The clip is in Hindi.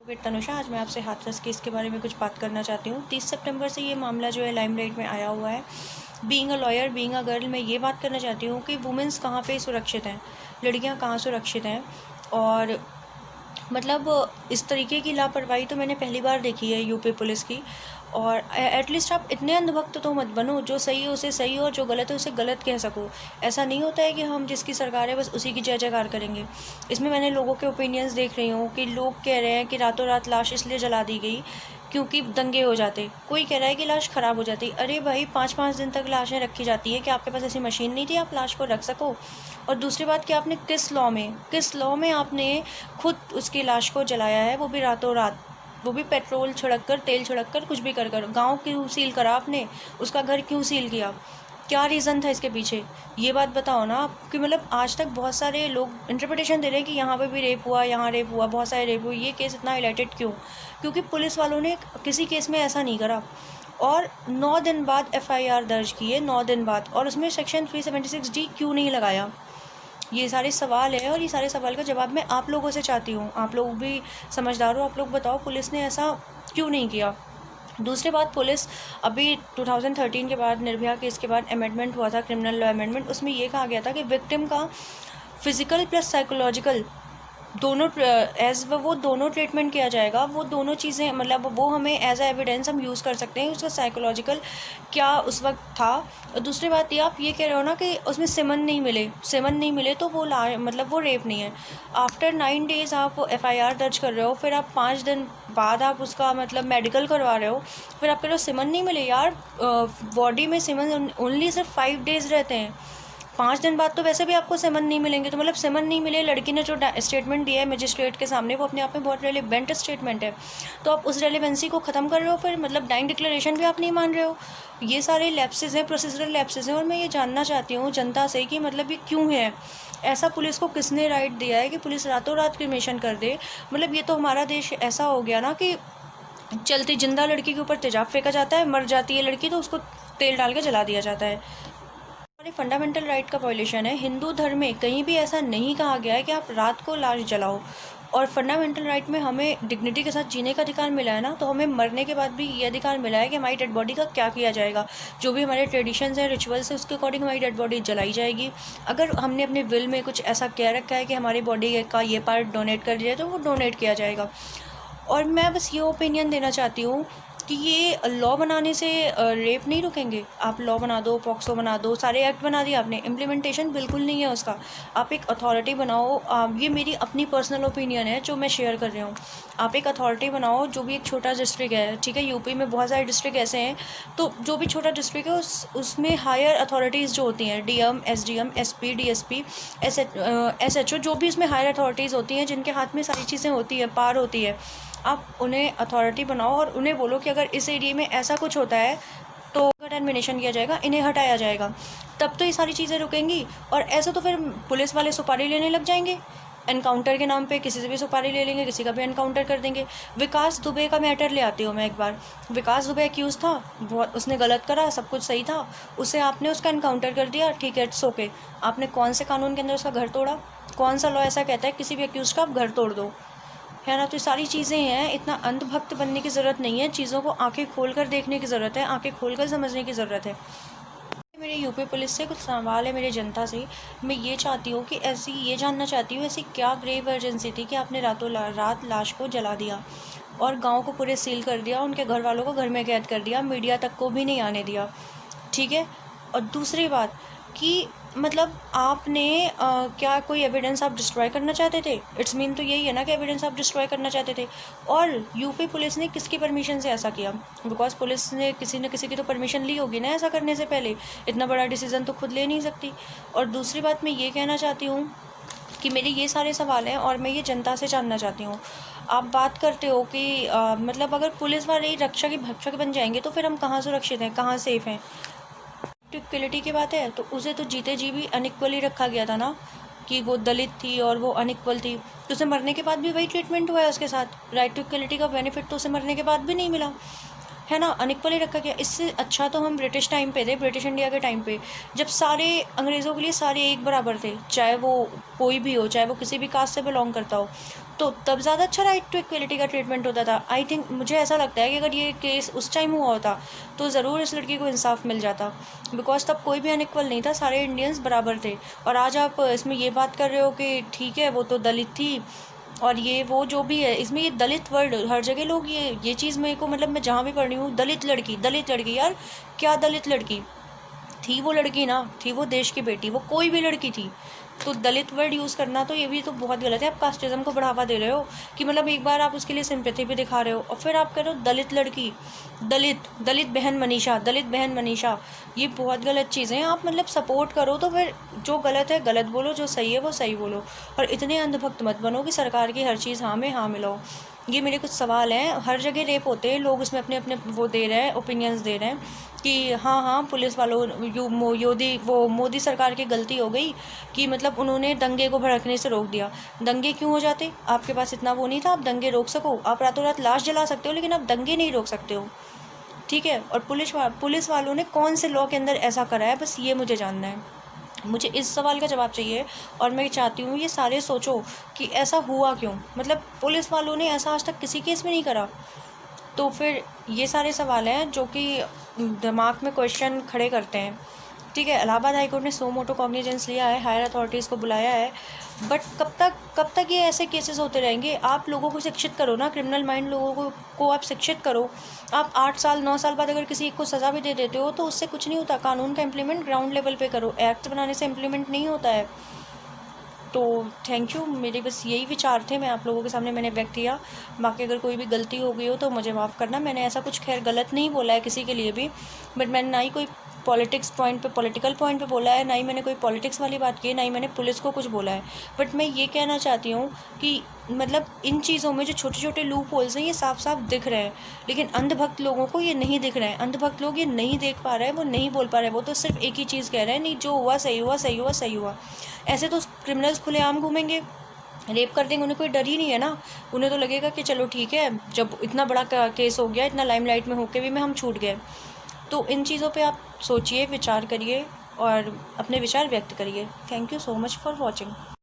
वेट तनुषा, आज मैं आपसे हाथरस केस के बारे में कुछ बात करना चाहती हूँ। 30 सितंबर से ये मामला जो है लाइमलाइट में आया हुआ है। Being a lawyer, being a girl, मैं ये बात करना चाहती हूँ कि वुमेंस कहाँ पे सुरक्षित हैं, लड़कियाँ कहाँ सुरक्षित हैं। और मतलब इस तरीके की लापरवाही तो मैंने पहली बार देखी है यूपी पुलिस की। और एटलीस्ट आप इतने अंधभक्त तो मत बनो, जो सही है उसे सही और जो गलत है उसे गलत कह सको। ऐसा नहीं होता है कि हम जिसकी सरकार है बस उसी की जय जयकार करेंगे। इसमें मैंने लोगों के ओपिनियंस देख रही हूँ कि लोग कह रहे हैं कि रातों रात लाश इसलिए जला दी गई क्योंकि दंगे हो जाते। कोई कह रहा है कि लाश ख़राब हो जाती। अरे भाई, 5-5 दिन तक लाशें रखी जाती हैं, कि आपके पास ऐसी मशीन नहीं थी आप लाश को रख सको? और दूसरी बात कि आपने किस लॉ में आपने खुद उसकी लाश को जलाया है, वो भी रातों रात, वो भी पेट्रोल छिड़क कर, तेल छिड़क कर, कुछ भी कर कर। गाँव क्यों सील करा आपने, उसका घर क्यों सील किया? क्या रीज़न था इसके पीछे? ये बात बताओ ना आप। कि मतलब आज तक बहुत सारे लोग इंटरप्रिटेशन दे रहे हैं कि यहाँ पे भी रेप हुआ, यहाँ रेप हुआ, बहुत सारे रेप हुए, ये केस इतना हाईलाइटेड क्यों? क्योंकि पुलिस वालों ने किसी केस में ऐसा नहीं करा। और 9 दिन बाद एफआईआर दर्ज की है, 9 दिन बाद, और उसमें सेक्शन 376D क्यों नहीं लगाया? ये सारे सवाल हैं और ये सारे सवाल का जवाब मैं आप लोगों से चाहती हूँ। आप लोग भी समझदार हो, आप लोग बताओ पुलिस ने ऐसा क्यों नहीं किया? दूसरी बात, पुलिस अभी 2013 के बाद, निर्भया केस के बाद अमेंडमेंट हुआ था, क्रिमिनल लॉ अमेंडमेंट, उसमें ये कहा गया था कि विक्टिम का फिजिकल प्लस साइकोलॉजिकल दोनों वो दोनों ट्रीटमेंट किया जाएगा। वो दोनों चीज़ें, मतलब वो हमें एज अ एविडेंस हम यूज़ कर सकते हैं उसका साइकोलॉजिकल क्या उस वक्त था। और दूसरी बात ये, आप ये कह रहे हो ना कि उसमें सेमन नहीं मिले तो वो मतलब वो रेप नहीं है। आफ्टर 9 डेज़ आप एफआईआर दर्ज कर रहे हो, फिर आप 5 दिन बाद आप उसका मतलब मेडिकल करवा रहे हो, फिर आप कह रहे हो सेमन नहीं मिले। यार, बॉडी में सेमन ओनली सिर्फ 5 डेज़ रहते हैं, 5 दिन बाद तो वैसे भी आपको सेमन नहीं मिलेंगे। तो मतलब सेमन नहीं मिले, लड़की ने जो स्टेटमेंट दिया है मजिस्ट्रेट के सामने, वो अपने आप में बहुत रेलिवेंट स्टेटमेंट है। तो आप उस रेलिवेंसी को ख़त्म कर रहे हो, फिर मतलब डाइंग डिक्लेरेशन भी आप नहीं मान रहे हो। ये सारे लैप्सेस हैं, प्रोसीजरल लैप्सेस हैं। और मैं ये जानना चाहती हूँ जनता से कि मतलब ये क्यों है ऐसा? पुलिस को किसने राइट दिया है कि पुलिस रातों रात क्रिमेशन कर दे? मतलब ये तो हमारा देश ऐसा हो गया ना कि चलती जिंदा लड़की के ऊपर तेजाब फेंका जाता है, मर जाती है लड़की तो उसको तेल डाल के जला दिया जाता है। हमारे फंडामेंटल राइट का वायलेशन है। हिंदू धर्म में कहीं भी ऐसा नहीं कहा गया है कि आप रात को लाश जलाओ। और फंडामेंटल राइट में हमें डिग्निटी के साथ जीने का अधिकार मिला है ना, तो हमें मरने के बाद भी ये अधिकार मिला है कि हमारी डेड बॉडी का क्या किया जाएगा। जो भी हमारे ट्रेडिशंस हैं, रिचुअल्स हैं, उसके अकॉर्डिंग हमारी डेड बॉडी जलाई जाएगी। अगर हमने अपने विल में कुछ ऐसा कह रखा है कि हमारी बॉडी का ये पार्ट डोनेट कर दिया, तो वो डोनेट किया जाएगा। और मैं बस ये ओपिनियन देना चाहती हूँ कि ये लॉ बनाने से रेप नहीं रुकेंगे। आप लॉ बना दो, पॉक्सो बना दो, सारे एक्ट बना दिए आपने, इम्प्लीमेंटेशन बिल्कुल नहीं है उसका। आप एक अथॉरिटी बनाओ। ये मेरी अपनी पर्सनल ओपिनियन है जो मैं शेयर कर रही हूँ। आप एक अथॉरिटी बनाओ, जो भी एक छोटा डिस्ट्रिक्ट है, ठीक है, यूपी में बहुत सारे डिस्ट्रिक्ट ऐसे हैं, तो जो भी छोटा डिस्ट्रिक्ट है उसमें हायर अथॉरिटीज़ जो होती हैं, DM, SDM, SP, DSP, SHO, जो भी इसमें हायर अथॉरिटीज़ होती हैं, जिनके हाथ में सारी चीज़ें होती है, पार होती है, आप उन्हें अथॉरिटी बनाओ और उन्हें बोलो कि अगर इस एरिया में ऐसा कुछ होता है तो टर्मिनेशन किया जाएगा, इन्हें हटाया जाएगा। तब तो ये सारी चीज़ें रुकेंगी। और ऐसे तो फिर पुलिस वाले सुपारी लेने लग जाएंगे, एनकाउंटर के नाम पे किसी से भी सुपारी ले लेंगे, किसी का भी एनकाउंटर कर देंगे। विकास दुबे का मैटर ले आती हूँ मैं एक बार। विकास दुबे एक्यूज़ था, बहुत उसने गलत करा, सब कुछ सही था, उसे आपने उसका एनकाउंटर कर दिया, ठीक है, इट्स ओके। आपने कौन से कानून के अंदर उसका घर तोड़ा? कौन सा लॉ ऐसा कहता है किसी भी एक्यूज़ का आप घर तोड़ दो, है ना? तो ये सारी चीज़ें हैं। इतना अंधभक्त बनने की ज़रूरत नहीं है, चीज़ों को आंखें खोलकर देखने की ज़रूरत है, आंखें खोलकर समझने की ज़रूरत है। मेरे यूपी पुलिस से कुछ सवाल है, मेरे जनता से। मैं ये चाहती हूँ कि ये जानना चाहती हूँ ऐसी क्या ग्रेव अर्जेंसी थी कि आपने रातों रात लाश को जला दिया और गाँव को पूरे सील कर दिया, उनके घर वालों को घर में कैद कर दिया, मीडिया तक को भी नहीं आने दिया, ठीक है? और दूसरी बात कि मतलब आपने क्या कोई एविडेंस आप डिस्ट्रॉय करना चाहते थे? इट्स मीन तो यही है ना कि एविडेंस आप डिस्ट्रॉय करना चाहते थे। और यूपी पुलिस ने किसकी परमिशन से ऐसा किया? बिकॉज पुलिस ने किसी न किसी की तो परमिशन ली होगी ना ऐसा करने से पहले। इतना बड़ा डिसीज़न तो खुद ले नहीं सकती। और दूसरी बात मैं ये कहना चाहती हूँ कि मेरे ये सारे सवाल हैं और मैं ये जनता से जानना चाहती हूँ। आप बात करते हो कि मतलब अगर पुलिस वाले रक्षा के भक्षक बन जाएंगे तो फिर हम कहाँ सुरक्षित हैं, कहाँ सेफ़ हैं? इक्वलिटी की बात है तो उसे तो जीते जी भी अनइक्वली रखा गया था ना, कि वो दलित थी और वो अनइक्वल थी, तो उसे मरने के बाद भी वही ट्रीटमेंट हुआ है उसके साथ। राइट टू इक्वलिटी का बेनिफिट तो उसे मरने के बाद भी नहीं मिला। है ना, अनइक्वल ही रखा गया। इससे अच्छा तो हम ब्रिटिश टाइम पे थे, ब्रिटिश इंडिया के टाइम पे, जब सारे अंग्रेज़ों के लिए सारे एक बराबर थे, चाहे वो कोई भी हो, चाहे वो किसी भी कास्ट से बिलोंग करता हो, तो तब ज़्यादा अच्छा राइट टू इक्वलिटी का ट्रीटमेंट होता था। आई थिंक, मुझे ऐसा लगता है कि अगर ये केस उस टाइम हुआ होता तो ज़रूर इस लड़की को इंसाफ मिल जाता, बिकॉज तब कोई भी अनइक्वल नहीं था, सारे इंडियंस बराबर थे। और आज आप इसमें ये बात कर रहे हो कि ठीक है वो तो दलित थी और ये वो जो भी है, इसमें ये दलित वर्ड हर जगह लोग ये चीज़ मेरे को, मतलब मैं जहाँ भी पढ़ रही हूँ, दलित लड़की, यार क्या दलित लड़की थी? वो लड़की ना थी, वो देश की बेटी, वो कोई भी लड़की थी। तो दलित वर्ड यूज़ करना तो ये भी तो बहुत गलत है। आप कास्टिज़म को बढ़ावा दे रहे हो कि मतलब एक बार आप उसके लिए सिंपैथी भी दिखा रहे हो और फिर आप कह रहे हो दलित लड़की, दलित बहन मनीषा, ये बहुत गलत चीज़ें हैं। आप मतलब सपोर्ट करो तो फिर जो गलत है गलत बोलो, जो सही है वो सही बोलो, और इतने अंधभक्त मत बनो कि सरकार की हर चीज़ हाँ में हाँ मिलाओ। ये मेरे कुछ सवाल हैं। हर जगह रेप होते हैं, लोग उसमें अपने अपने वो दे रहे हैं, ओपिनियंस दे रहे हैं कि हाँ पुलिस वालों वो मोदी सरकार की गलती हो गई कि मतलब उन्होंने दंगे को भड़कने से रोक दिया। दंगे क्यों हो जाते? आपके पास इतना वो नहीं था आप दंगे रोक सको। आप रातों रात लाश जला सकते हो लेकिन आप दंगे नहीं रोक सकते हो, ठीक है? और पुलिस वालों ने कौन से लॉ के अंदर ऐसा करा है, बस ये मुझे जानना है। मुझे इस सवाल का जवाब चाहिए और मैं चाहती हूँ ये सारे सोचो कि ऐसा हुआ क्यों। मतलब पुलिस वालों ने ऐसा आज तक किसी केस में नहीं करा। तो फिर ये सारे सवाल हैं जो कि दिमाग में क्वेश्चन खड़े करते हैं, ठीक है? इलाहाबाद हाई कोर्ट ने सो मोटो कॉग्निजेंस लिया है, हायर अथॉरिटीज़ को बुलाया है, बट कब तक ये ऐसे केसेस होते रहेंगे? आप लोगों को शिक्षित करो ना, क्रिमिनल माइंड लोगों को आप शिक्षित करो। आप 8 साल 9 साल बाद अगर किसी को सज़ा भी दे देते हो तो उससे कुछ नहीं होता। कानून का इम्प्लीमेंट ग्राउंड लेवल पे करो, एक्ट बनाने से इम्प्लीमेंट नहीं होता है। तो थैंक यू, मेरे बस यही विचार थे, मैं आप लोगों के सामने मैंने व्यक्त किया। बाकी अगर कोई भी गलती हो गई हो तो मुझे माफ़ करना। मैंने ऐसा कुछ खैर गलत नहीं बोला है किसी के लिए भी, बट मैंने ना ही कोई पॉलिटिकल पॉइंट पे बोला है, ना ही मैंने कोई पॉलिटिक्स वाली बात की है, ना ही मैंने पुलिस को कुछ बोला है। बट मैं ये कहना चाहती हूँ कि मतलब इन चीज़ों में जो छोटे छोटे लूप होल्स हैं ये साफ साफ दिख रहे हैं, लेकिन अंधभक्त लोगों को ये नहीं दिख रहे हैं। अंधभक्त लोग ये नहीं देख पा रहे हैं, वो नहीं बोल पा रहे हैं, वो तो सिर्फ एक ही चीज़ कह रहे हैं, नहीं जो हुआ सही हुआ, सही हुआ, सही हुआ। ऐसे तो क्रिमिनल्स खुलेआम घूमेंगे, रेप कर देंगे, उन्हें कोई डर ही नहीं है ना। उन्हें तो लगेगा कि चलो ठीक है, जब इतना बड़ा केस हो गया, इतना लाइमलाइट में होके भी हम छूट गए। तो इन चीज़ों पे आप सोचिए, विचार करिए और अपने विचार व्यक्त करिए। Thank you so much for watching.